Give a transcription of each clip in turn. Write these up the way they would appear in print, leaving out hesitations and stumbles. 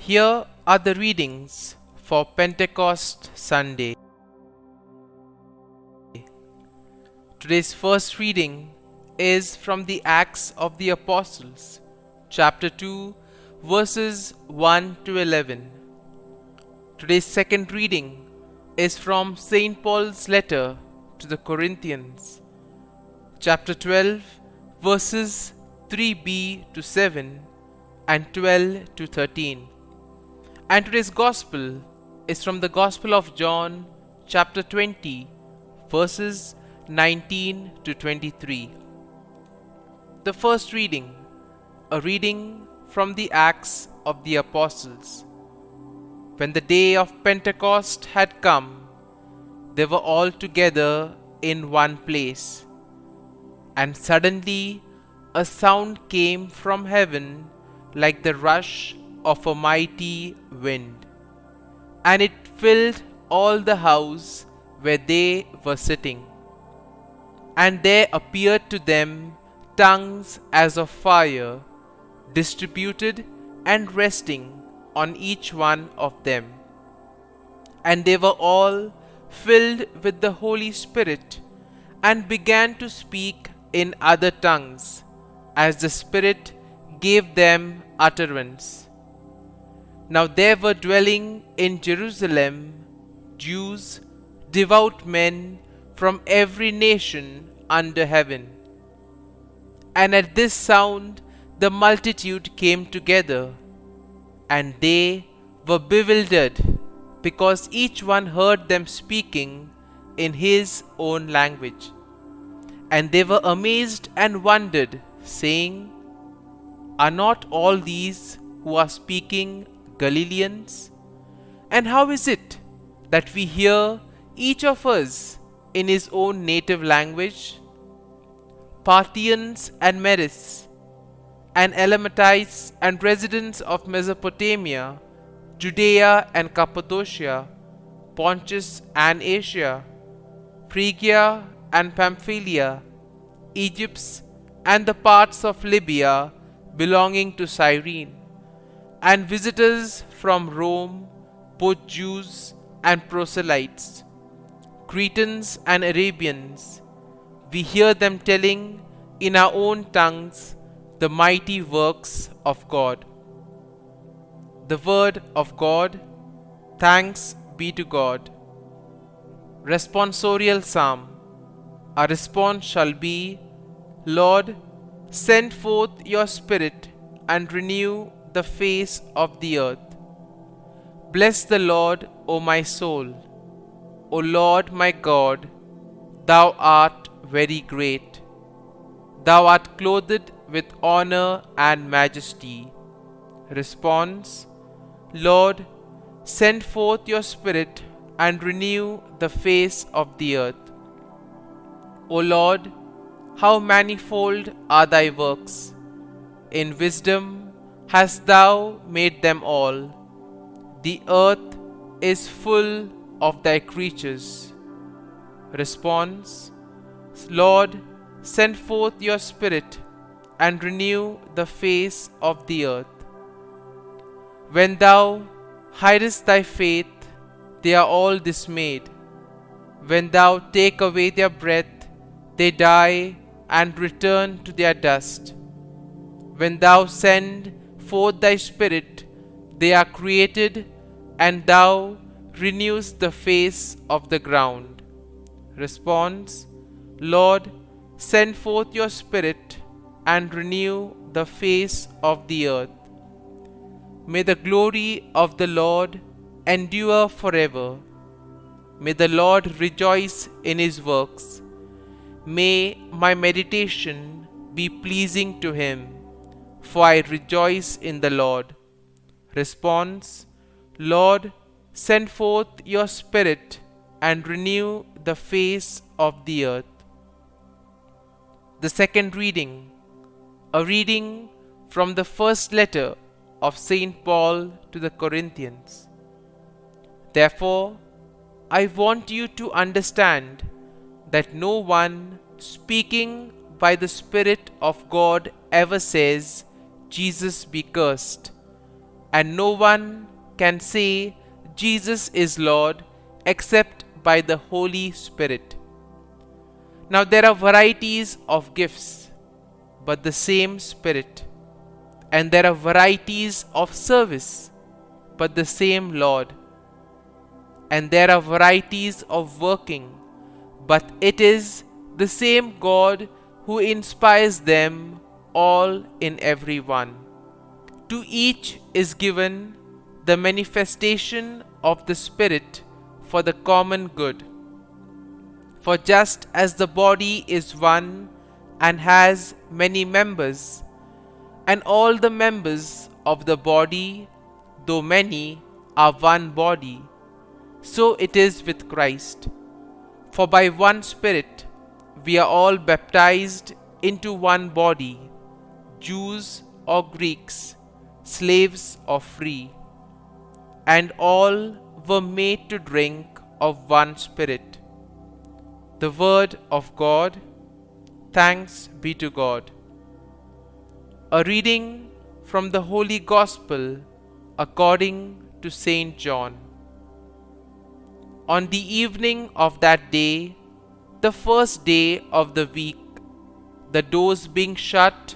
Here are the readings for Pentecost Sunday. Today's first reading is from the Acts of the Apostles, chapter 2, verses 1 to 11. Today's second reading is from St. Paul's letter to the Corinthians, chapter 12, verses 3b to 7 and 12 to 13. And today's Gospel is from the Gospel of John, chapter 20, verses 19 to 23. The first reading, a reading from the Acts of the Apostles. When the day of Pentecost had come, they were all together in one place. And suddenly a sound came from heaven like the rush of a mighty wind, and it filled all the house where they were sitting. And there appeared to them tongues as of fire, distributed and resting on each one of them. And they were all filled with the Holy Spirit, and began to speak in other tongues, as the Spirit gave them utterance. Now there were dwelling in Jerusalem Jews, devout men from every nation under heaven. And at this sound the multitude came together, and they were bewildered, because each one heard them speaking in his own language. And they were amazed and wondered, saying, "Are not all these who are speaking Galileans? And how is it that we hear each of us in his own native language? Parthians and Medes, and Elamites and residents of Mesopotamia, Judea and Cappadocia, Pontus and Asia, Phrygia and Pamphylia, Egypt and the parts of Libya belonging to Cyrene, and visitors from Rome, both Jews and proselytes, Cretans and Arabians, we hear them telling in our own tongues the mighty works of God." The word of God. Thanks be to God. Responsorial Psalm. Our response shall be, "Lord, send forth your Spirit and renew the face of the earth." Bless the Lord, O my soul. O Lord my God, thou art very great. Thou art clothed with honor and majesty. Response. Lord, send forth your Spirit and renew the face of the earth. O Lord, how manifold are thy works! In wisdom hast thou made them all. The earth is full of thy creatures. Response. Lord, send forth your Spirit and renew the face of the earth. When thou hidest thy faith, they are all dismayed. When thou take away their breath, they die and return to their dust. When thou send forth thy Spirit, they are created, and thou renewest the face of the ground. Response. Lord, send forth your Spirit and renew the face of the earth. May the glory of the Lord endure forever. May the Lord rejoice in his works. May my meditation be pleasing to him, for I rejoice in the Lord. Response. Lord, send forth your Spirit and renew the face of the earth. The second reading, a reading from the first letter of St. Paul to the Corinthians. Therefore, I want you to understand that no one speaking by the Spirit of God ever says, "Jesus be cursed," and no one can say Jesus is Lord except by the Holy Spirit. Now there are varieties of gifts, but the same Spirit. And there are varieties of service, but the same Lord. And there are varieties of working, but it is the same God who inspires them all in every one. To each is given the manifestation of the Spirit for the common good. For just as the body is one and has many members, and all the members of the body, though many, are one body, so it is with Christ. For by one Spirit we are all baptized into one body, Jews or Greeks, slaves or free, and all were made to drink of one Spirit. The Word of God. Thanks be to God. A reading from the Holy Gospel according to Saint John. On the evening of that day, the first day of the week, the doors being shut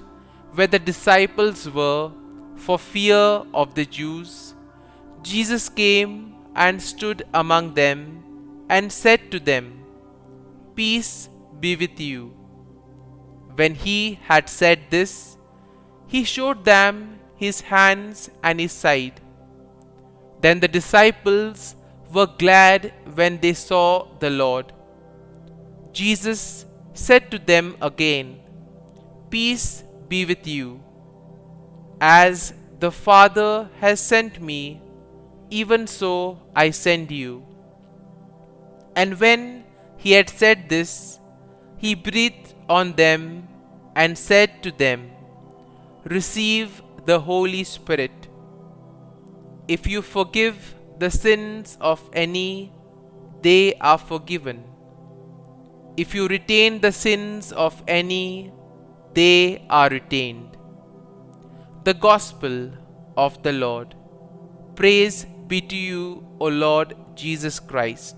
where the disciples were for fear of the Jews, Jesus came and stood among them and said to them, "Peace be with you." When he had said this, he showed them his hands and his side. Then the disciples were glad when they saw the Lord. Jesus said to them again, "Peace be with you. As the Father has sent me, even so I send you." And when he had said this, he breathed on them and said to them, "Receive the Holy Spirit. If you forgive the sins of any, they are forgiven. If you retain the sins of any, they are retained." The Gospel of the Lord. Praise be to you, O Lord Jesus Christ.